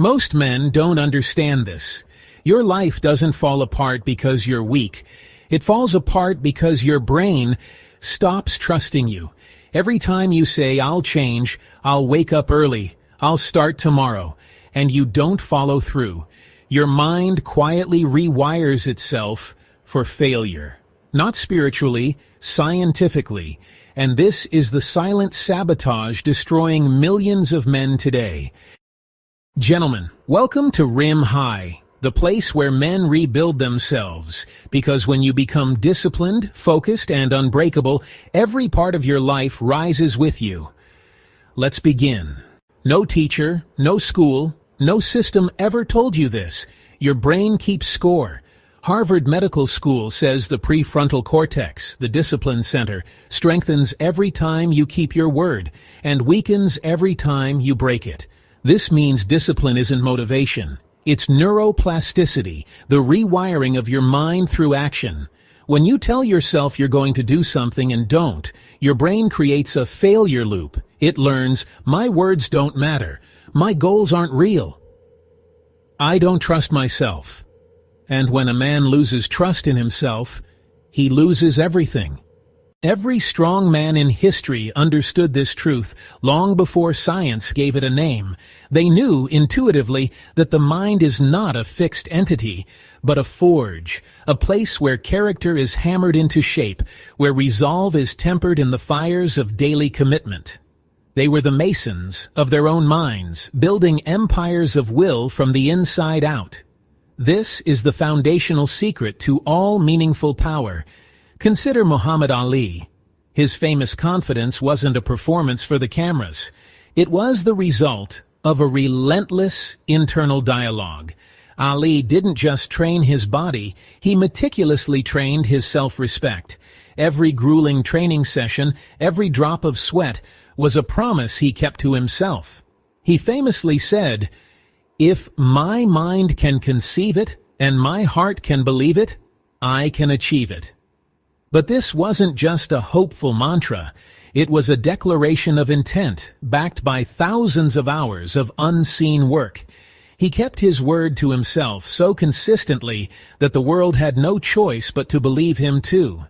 Most men don't understand this. Your life doesn't fall apart because you're weak. It falls apart because your brain stops trusting you. Every time you say, "I'll change, I'll wake up early, I'll start tomorrow," and you don't follow through, your mind quietly rewires itself for failure. Not spiritually, scientifically. And this is the silent sabotage destroying millions of men today. Gentlemen, welcome to Rim High, the place where men rebuild themselves, because when you become disciplined, focused, and unbreakable, every part of your life rises with you. Let's begin. No teacher, no school, no system ever told you this. Your brain keeps score. Harvard Medical School says the prefrontal cortex, the discipline center, strengthens every time you keep your word and weakens every time you break it. This means discipline isn't motivation. It's neuroplasticity, the rewiring of your mind through action. When you tell yourself you're going to do something and don't, your brain creates a failure loop. It learns, my words don't matter. My goals aren't real. I don't trust myself. And when a man loses trust in himself, he loses everything. Every strong man in history understood this truth long before science gave it a name. They knew intuitively that the mind is not a fixed entity, but a forge, a place where character is hammered into shape, where resolve is tempered in the fires of daily commitment. They were the masons of their own minds, building empires of will from the inside out. This is the foundational secret to all meaningful power. Consider Muhammad Ali. His famous confidence wasn't a performance for the cameras. It was the result of a relentless internal dialogue. Ali didn't just train his body, he meticulously trained his self-respect. Every grueling training session, every drop of sweat, was a promise he kept to himself. He famously said, "If my mind can conceive it, and my heart can believe it, I can achieve it." But this wasn't just a hopeful mantra. It was a declaration of intent, backed by thousands of hours of unseen work. He kept his word to himself so consistently that the world had no choice but to believe him too.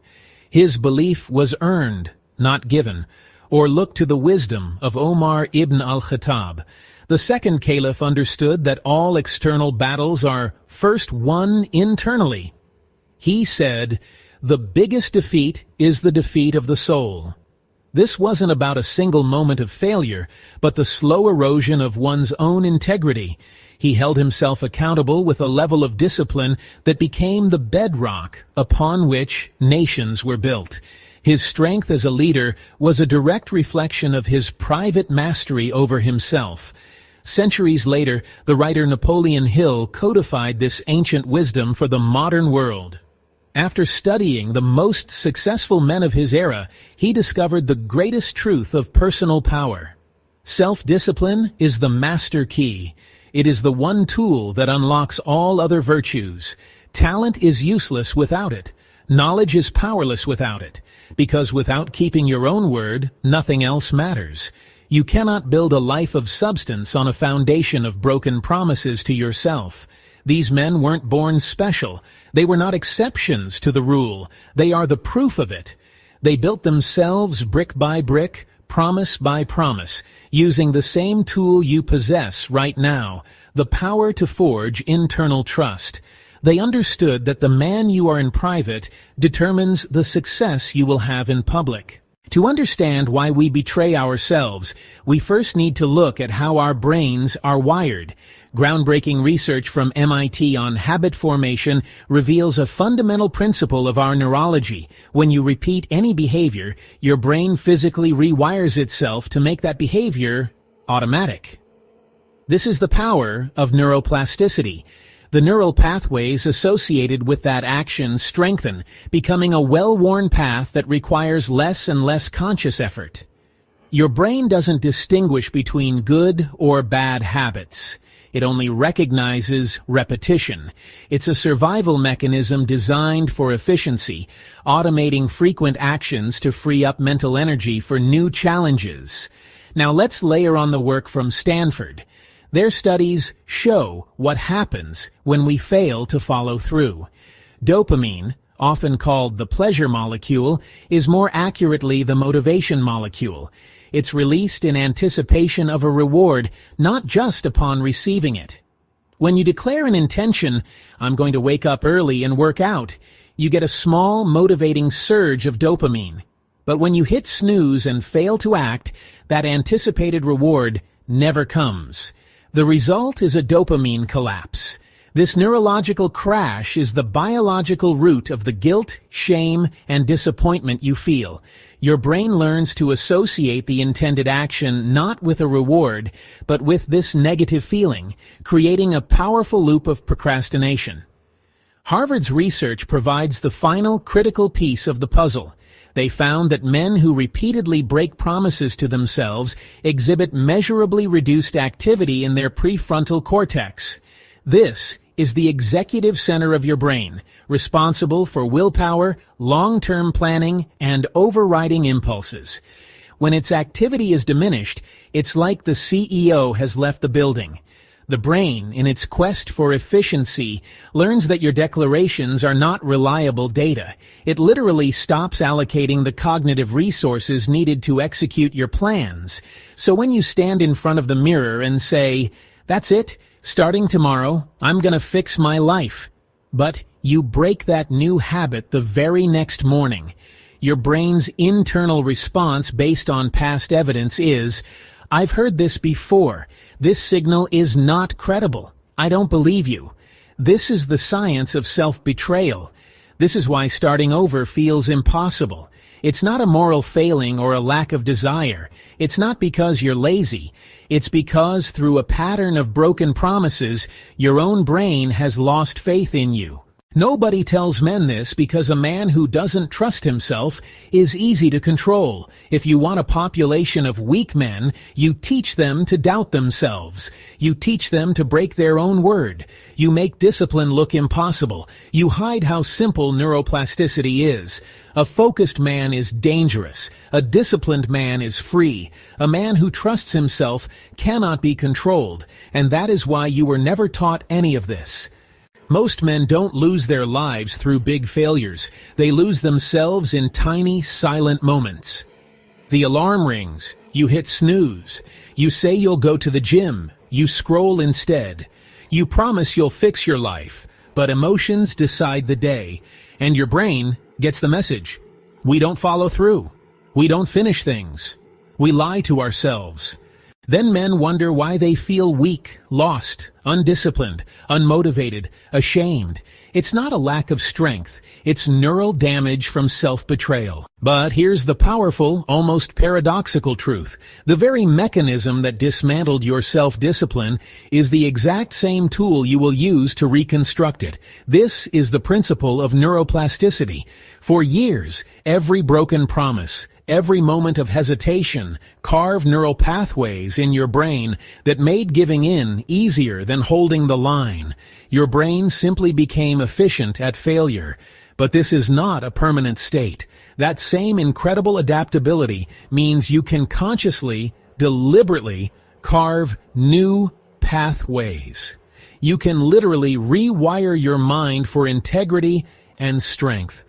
His belief was earned, not given. Or look to the wisdom of Omar ibn al-Khattab. The second caliph understood that all external battles are first won internally. He said, "The biggest defeat is the defeat of the soul." This wasn't about a single moment of failure, but the slow erosion of one's own integrity. He held himself accountable with a level of discipline that became the bedrock upon which nations were built. His strength as a leader was a direct reflection of his private mastery over himself. Centuries later, the writer Napoleon Hill codified this ancient wisdom for the modern world. After studying the most successful men of his era, he discovered the greatest truth of personal power. Self-discipline is the master key. It is the one tool that unlocks all other virtues. Talent is useless without it. Knowledge is powerless without it, because without keeping your own word, nothing else matters. You cannot build a life of substance on a foundation of broken promises to yourself. These men weren't born special. They were not exceptions to the rule. They are the proof of it. They built themselves brick by brick, promise by promise, using the same tool you possess right now, the power to forge internal trust. They understood that the man you are in private determines the success you will have in public. To understand why we betray ourselves, we first need to look at how our brains are wired. Groundbreaking research from MIT on habit formation reveals a fundamental principle of our neurology. When you repeat any behavior, your brain physically rewires itself to make that behavior automatic. This is the power of neuroplasticity. The neural pathways associated with that action strengthen, becoming a well-worn path that requires less and less conscious effort. Your brain doesn't distinguish between good or bad habits. It only recognizes repetition. It's a survival mechanism designed for efficiency, automating frequent actions to free up mental energy for new challenges. Now let's layer on the work from Stanford. Their studies show what happens when we fail to follow through. Dopamine, often called the pleasure molecule, is more accurately the motivation molecule. It's released in anticipation of a reward, not just upon receiving it. When you declare an intention, "I'm going to wake up early and work out," you get a small, motivating surge of dopamine. But when you hit snooze and fail to act, that anticipated reward never comes. The result is a dopamine collapse. This neurological crash is the biological root of the guilt, shame, and disappointment you feel. Your brain learns to associate the intended action not with a reward, but with this negative feeling, creating a powerful loop of procrastination. Harvard's research provides the final critical piece of the puzzle. They found that men who repeatedly break promises to themselves exhibit measurably reduced activity in their prefrontal cortex. This is the executive center of your brain, responsible for willpower, long-term planning, and overriding impulses. When its activity is diminished, it's like the CEO has left the building. The brain, in its quest for efficiency, learns that your declarations are not reliable data. It literally stops allocating the cognitive resources needed to execute your plans. So when you stand in front of the mirror and say, "That's it, starting tomorrow, I'm gonna fix my life," but you break that new habit the very next morning, your brain's internal response based on past evidence is, "I've heard this before. This signal is not credible. I don't believe you." This is the science of self-betrayal. This is why starting over feels impossible. It's not a moral failing or a lack of desire. It's not because you're lazy. It's because through a pattern of broken promises, your own brain has lost faith in you. Nobody tells men this because a man who doesn't trust himself is easy to control. If you want a population of weak men, you teach them to doubt themselves. You teach them to break their own word. You make discipline look impossible. You hide how simple neuroplasticity is. A focused man is dangerous. A disciplined man is free. A man who trusts himself cannot be controlled. And that is why you were never taught any of this. Most men don't lose their lives through big failures. They lose themselves in tiny, silent moments. The alarm rings. You hit snooze. You say you'll go to the gym. You scroll instead. You promise you'll fix your life. But emotions decide the day. And your brain gets the message. We don't follow through. We don't finish things. We lie to ourselves. Then men wonder why they feel weak, lost, undisciplined, unmotivated, ashamed. It's not a lack of strength. It's neural damage from self-betrayal. But here's the powerful, almost paradoxical truth. The very mechanism that dismantled your self-discipline is the exact same tool you will use to reconstruct it. This is the principle of neuroplasticity. For years, every broken promise, every moment of hesitation carved neural pathways in your brain that made giving in easier than holding the line. Your brain simply became efficient at failure. But this is not a permanent state. That same incredible adaptability means you can consciously, deliberately carve new pathways. You can literally rewire your mind for integrity and strength.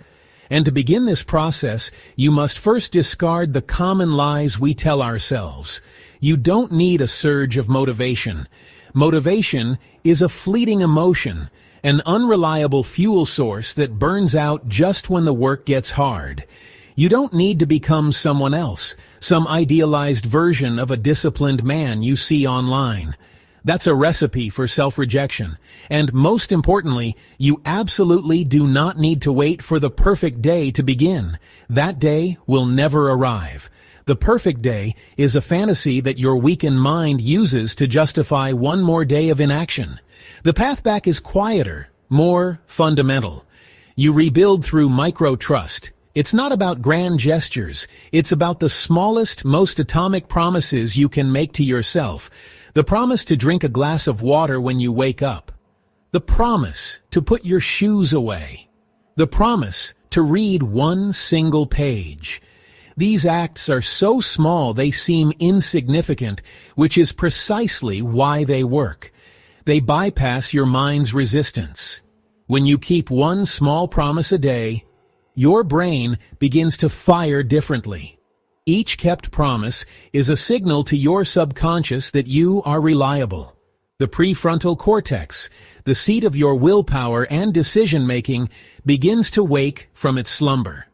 And to begin this process, you must first discard the common lies we tell ourselves. You don't need a surge of motivation. Motivation is a fleeting emotion, an unreliable fuel source that burns out just when the work gets hard. You don't need to become someone else, some idealized version of a disciplined man you see online. That's a recipe for self-rejection. And most importantly, you absolutely do not need to wait for the perfect day to begin. That day will never arrive. The perfect day is a fantasy that your weakened mind uses to justify one more day of inaction. The path back is quieter, more fundamental. You rebuild through micro-trust. It's not about grand gestures. It's about the smallest, most atomic promises you can make to yourself. The promise to drink a glass of water when you wake up. The promise to put your shoes away. The promise to read one single page. These acts are so small they seem insignificant, which is precisely why they work. They bypass your mind's resistance. When you keep one small promise a day, your brain begins to fire differently. Each kept promise is a signal to your subconscious that you are reliable. The prefrontal cortex, the seat of your willpower and decision-making, begins to wake from its slumber.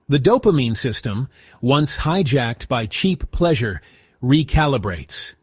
The dopamine system, once hijacked by cheap pleasure, recalibrates.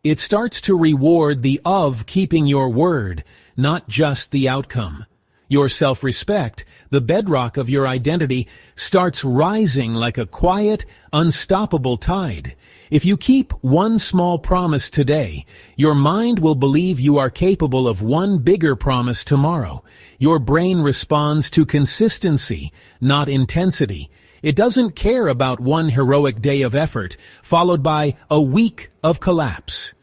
It starts to reward the of keeping your word, not just the outcome. Your self-respect, the bedrock of your identity, starts rising like a quiet, unstoppable tide. If you keep one small promise today, your mind will believe you are capable of one bigger promise tomorrow. Your brain responds to consistency, not intensity. It doesn't care about one heroic day of effort, followed by a week of collapse.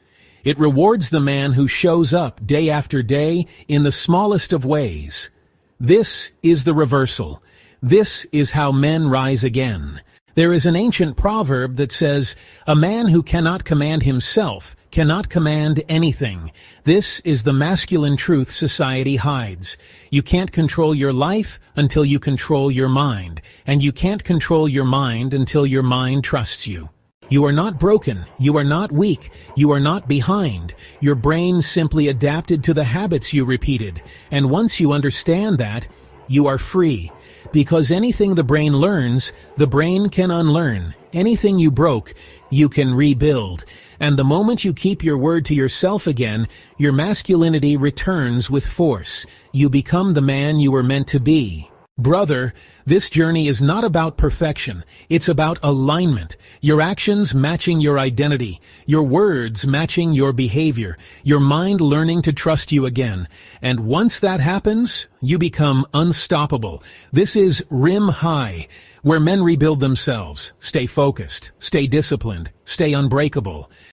It rewards the man who shows up day after day in the smallest of ways. This is the reversal. This is how men rise again. There is an ancient proverb that says, "A man who cannot command himself cannot command anything." This is the masculine truth society hides. You can't control your life until you control your mind, and you can't control your mind until your mind trusts you. You are not broken, you are not weak, you are not behind. Your brain simply adapted to the habits you repeated, and once you understand that, you are free. Because anything the brain learns, the brain can unlearn. Anything you broke, you can rebuild. And the moment you keep your word to yourself again, your masculinity returns with force. You become the man you were meant to be. Brother, this journey is not about perfection. It's about alignment. Your actions matching your identity. Your words matching your behavior. Your mind learning to trust you again. And once that happens, you become unstoppable. This is Rim High, where men rebuild themselves. Stay focused. Stay disciplined. Stay unbreakable.